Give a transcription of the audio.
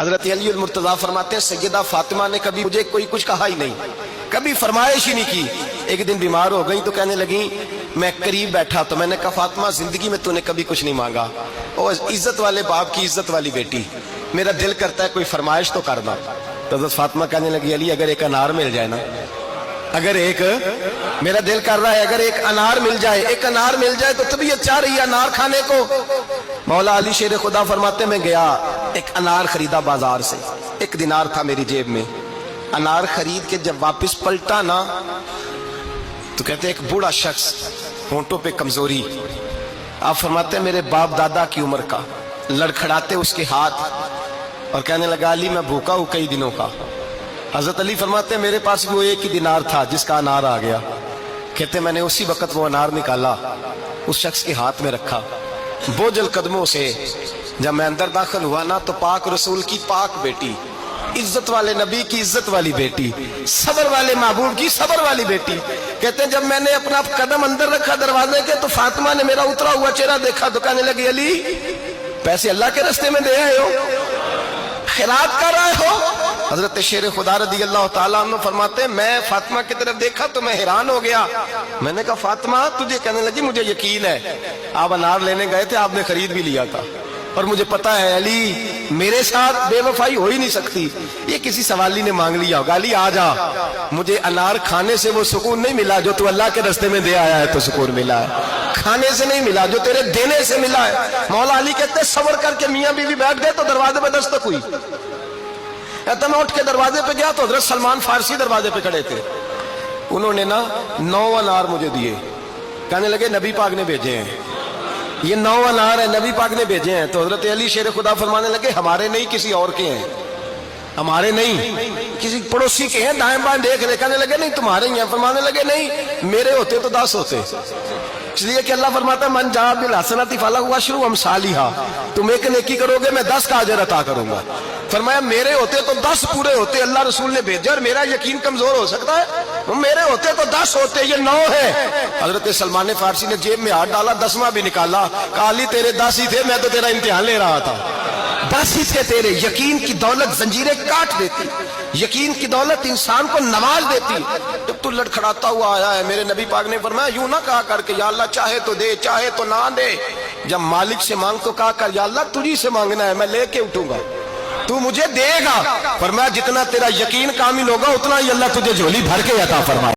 حضرت علی المرتضیٰ فرماتے ہیں سیدہ فاطمہ نے کبھی مجھے کوئی کچھ کہا ہی نہیں، کبھی فرمائش ہی نہیں کی۔ ایک دن بیمار ہو گئی تو کہنے لگی، میں قریب بیٹھا تو میں نے کہا فاطمہ زندگی میں تو نے کبھی کچھ نہیں مانگا، اور عزت والے باپ کی عزت والی بیٹی، میرا دل کرتا ہے کوئی فرمائش تو کرنا۔ تو حضرت فاطمہ کہنے لگی علی اگر ایک انار مل جائے نا، اگر ایک، میرا دل کر رہا ہے اگر ایک انار مل جائے، ایک انار مل جائے تو طبیعت چاہ رہی ہے انار کھانے کو۔ مولا علی شیر خدا فرماتے میں گیا، ایک انار خریدا بازار سے، 1 دینار تھا میری جیب میں، انار خرید کے جب واپس پلٹا نا تو کہتے ایک بوڑھا شخص، ہونٹوں پہ کمزوری، آپ فرماتے ہیں میرے باپ دادا کی عمر کا، لڑکھڑاتے اس کے ہاتھ اور کہنے لگا علی میں بھوکا ہوں کئی دنوں کا۔ حضرت علی فرماتے ہیں میرے پاس وہ 1 ہی دینار تھا جس کا انار آ گیا، کہتے میں نے اسی وقت وہ انار نکالا، اس شخص کے ہاتھ میں رکھا، بوجھل قدموں سے جب میں اندر داخل ہوا نا تو پاک رسول کی پاک بیٹی، عزت والے نبی کی عزت والی بیٹی، صبر والے محبوب کی صبر والی بیٹی، کہتے ہیں جب میں نے اپنا قدم اندر رکھا دروازے کے تو فاطمہ نے میرا اترا ہوا چہرہ دیکھا تو کہنے لگی علی پیسے اللہ کے راستے میں دے آئے ہو، خیرات کر رہے ہو؟ حضرت شیر خدا رضی اللہ تعالیٰ عنہ فرماتے ہیں میں فاطمہ کی طرف دیکھا تو میں حیران ہو گیا، میں نے کہا فاطمہ تجھے؟ کہنے لگی مجھے یقین ہے آپ انار لینے گئے تھے، آپ نے خرید بھی لیا تھا، اور مجھے پتا ہے علی میرے ساتھ بے وفائی ہو ہی نہیں سکتی، یہ کسی سوالی نے مانگ لیا ہوگا، علی آ جا، مجھے انار کھانے سے وہ سکون نہیں ملا جو تو اللہ کے راستے میں دے آیا ہے تو سکون ملا ہے، کھانے سے نہیں ملا جو تیرے دینے سے ملا ہے۔ مولا علی کہتے ہیں صبر کر کے میاں بیوی بیٹھ گئے تو دروازے پہ دستک ہوئی، کہتا میں اٹھ کے دروازے پہ گیا تو حضرت سلمان فارسی دروازے پہ کھڑے تھے، انہوں نے نا 9 انار مجھے دیے، کہنے لگے نبی پاک نے بھیجے ہیں، یہ 9 انار ہیں نبی پاک نے بھیجے ہیں۔ تو حضرت علی شیر خدا فرمانے لگے ہمارے نہیں کسی اور کے ہیں، ہمارے نہیں کسی پڑوسی کے ہیں، دائیں بائیں دیکھ لے، کہنے لگے نہیں تمہارے ہی ہیں، فرمانے لگے نہیں میرے ہوتے تو 10 ہوتے، اس لیے کہ اللہ فرماتا ہے من جاء بالحسنۃ فلہ عشر امثالھا، تم ایک نیکی کرو گے میں 10 کا اجر عطا کروں گا۔ فرمایا میرے ہوتے تو 10 پورے ہوتے، اللہ رسول نے بھیجا اور میرا یقین کمزور ہو سکتا ہے، میرے ہوتے تو 10 ہوتے، یہ 9 ہے۔ حضرت سلمان فارسی نے جیب میں ہاتھ ڈالا، 10واں بھی نکالا، کہا علی تیرے 10 ہی تھے، میں تو تیرا امتحان لے رہا تھا، 10 ہی تھے تیرے۔ یقین کی دولت زنجیریں کاٹ دیتی، یقین کی دولت انسان کو نواز دیتی۔ جب تو لڑکھڑاتا ہوا آیا ہے، میرے نبی پاک نے فرمایا یوں نہ کہا کر کے یا اللہ چاہے تو دے چاہے تو نہ دے، جب مالک سے مانگ تو کہا کر یا اللہ تجھی سے مانگنا ہے، میں لے کے اٹھوں گا، تو مجھے دے گا۔ فرمایا جتنا تیرا یقین کامل ہوگا اتنا ہی اللہ تجھے جھولی بھر کے عطا فرمائے۔